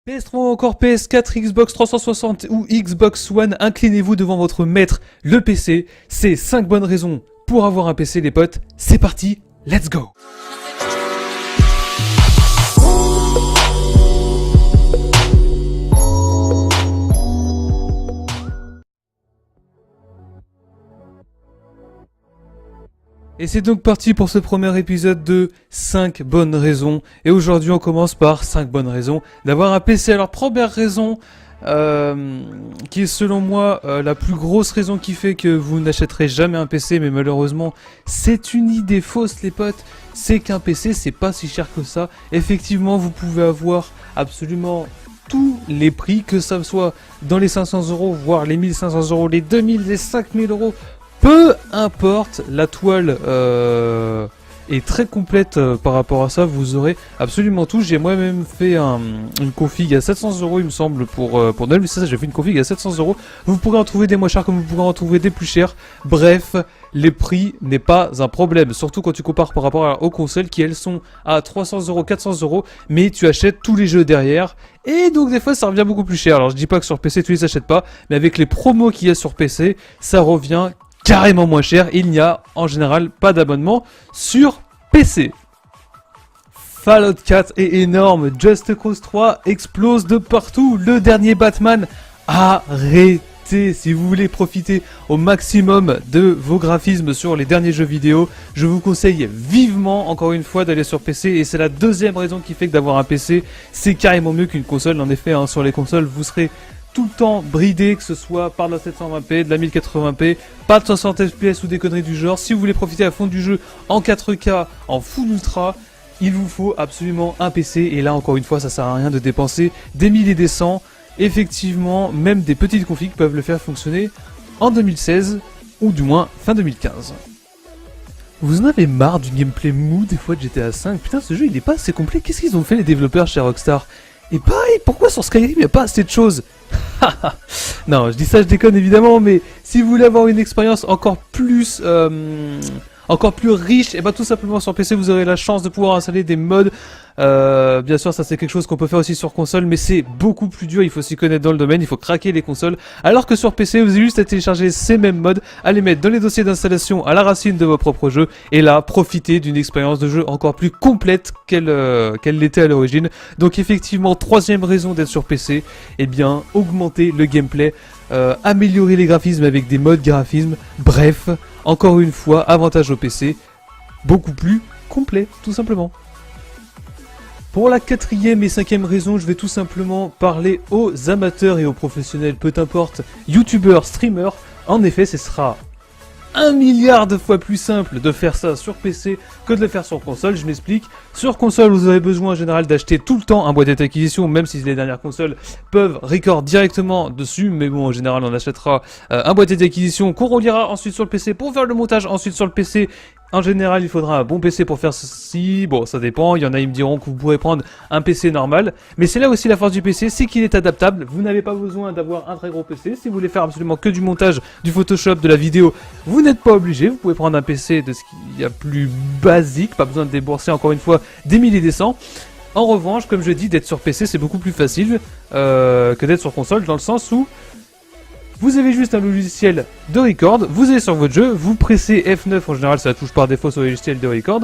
PS3 ou encore PS4, Xbox 360 ou Xbox One, inclinez-vous devant votre maître, le PC. C'est 5 bonnes raisons pour avoir un PC les potes. C'est parti, let's go! Et c'est donc parti pour ce premier épisode de 5 bonnes raisons. Et aujourd'hui on commence par 5 bonnes raisons d'avoir un PC. Alors première raison, qui est selon moi la plus grosse raison qui fait que vous n'achèterez jamais un PC, mais malheureusement c'est une idée fausse les potes, c'est qu'un PC c'est pas si cher que ça. Effectivement vous pouvez avoir absolument tous les prix, que ça soit dans les 500 €, voire les 1500 €, les 2000, les 5000 €. Peu importe, la toile est très complète par rapport à ça, vous aurez absolument tout. J'ai moi-même fait une config à 700 € il me semble pour Noël, mais ça j'ai fait une config à 700 €. Vous pourrez en trouver des moins chers comme vous pourrez en trouver des plus chers. Bref, les prix n'est pas un problème, surtout quand tu compares par rapport aux consoles qui elles sont à 300 €, 400 €, mais tu achètes tous les jeux derrière. Et donc des fois ça revient beaucoup plus cher. Alors je dis pas que sur PC tu les achètes pas, mais avec les promos qu'il y a sur PC, ça revient carrément moins cher. Il n'y a en général pas d'abonnement sur PC. Fallout 4 est énorme, Just Cause 3 explose de partout, le dernier Batman, arrêtez. Si vous voulez profiter au maximum de vos graphismes sur les derniers jeux vidéo, je vous conseille vivement, encore une fois, d'aller sur PC. Et c'est la deuxième raison qui fait que d'avoir un PC, c'est carrément mieux qu'une console. En effet, sur les consoles, vous serez tout le temps bridé, que ce soit par de la 720p, de la 1080p, pas de 60 fps ou des conneries du genre. Si vous voulez profiter à fond du jeu en 4K, en full ultra, il vous faut absolument un PC. Et là, encore une fois, ça sert à rien de dépenser des 1000 et des 100. Effectivement, même des petites configs peuvent le faire fonctionner en 2016, ou du moins fin 2015. Vous en avez marre du gameplay mou des fois de GTA V? Putain, ce jeu il est pas assez complet. Qu'est-ce qu'ils ont fait les développeurs chez Rockstar? Et pareil, pourquoi sur Skyrim il n'y a pas assez de choses? Non, je dis ça, je déconne évidemment, mais si vous voulez avoir une expérience encore plus riche, et bah tout simplement sur PC vous aurez la chance de pouvoir installer des mods. Bien sûr ça c'est quelque chose qu'on peut faire aussi sur console, mais c'est beaucoup plus dur, il faut s'y connaître dans le domaine, il faut craquer les consoles, alors que sur PC vous avez juste à télécharger ces mêmes mods, à les mettre dans les dossiers d'installation à la racine de vos propres jeux, et là profiter d'une expérience de jeu encore plus complète qu'elle l'était à l'origine. Donc effectivement, troisième raison d'être sur PC, eh bien augmenter le gameplay, améliorer les graphismes avec des modes graphismes, bref, encore une fois, avantage au PC, beaucoup plus complet, tout simplement. Pour la quatrième et cinquième raison, je vais tout simplement parler aux amateurs et aux professionnels, peu importe, youtubeurs, streamers. En effet, ce sera 1 milliard de fois plus simple de faire ça sur PC que de le faire sur console. Je m'explique. Sur console, vous avez besoin en général d'acheter tout le temps un boîtier d'acquisition, même si les dernières consoles peuvent record directement dessus. Mais bon, en général, on achètera un boîtier d'acquisition qu'on reliera ensuite sur le PC pour faire le montage ensuite sur le PC. En général, il faudra un bon PC pour faire ceci. Bon, ça dépend. Il y en a, ils me diront que vous pourrez prendre un PC normal. Mais c'est là aussi la force du PC, c'est qu'il est adaptable. Vous n'avez pas besoin d'avoir un très gros PC. Si vous voulez faire absolument que du montage, du Photoshop, de la vidéo, vous n'êtes pas obligé. Vous pouvez prendre un PC de ce qu'il y a plus basique. Pas besoin de débourser encore une fois des milliers et des cents. En revanche, comme je dis, d'être sur PC, c'est beaucoup plus facile que d'être sur console, dans le sens où vous avez juste un logiciel de record, vous allez sur votre jeu, vous pressez F9, en général ça touche par défaut sur le logiciel de record,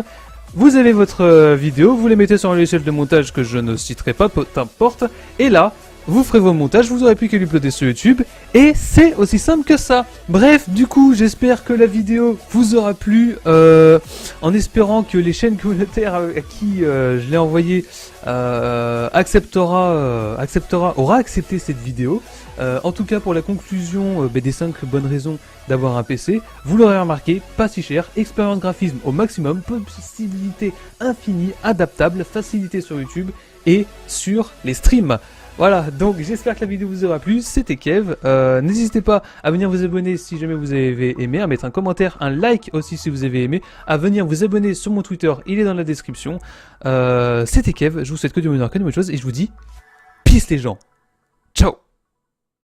vous avez votre vidéo, vous les mettez sur un logiciel de montage que je ne citerai pas, peu importe, et là, vous ferez vos montages, vous aurez plus qu'à l'uploader sur YouTube, et c'est aussi simple que ça. Bref, du coup, j'espère que la vidéo vous aura plu, en espérant que les chaînes communautaires à qui je l'ai envoyé aura accepté cette vidéo. En tout cas, pour la conclusion des 5 bonnes raisons d'avoir un PC, vous l'aurez remarqué, pas si cher, expérience graphisme au maximum, possibilité infinie, adaptable, facilité sur YouTube et sur les streams. Voilà, donc j'espère que la vidéo vous aura plu, c'était Kev, n'hésitez pas à venir vous abonner si jamais vous avez aimé, à mettre un commentaire, un like aussi si vous avez aimé, à venir vous abonner sur mon Twitter, il est dans la description. C'était Kev, je vous souhaite que du bonheur, que de bonnes choses, et je vous dis, peace les gens, ciao.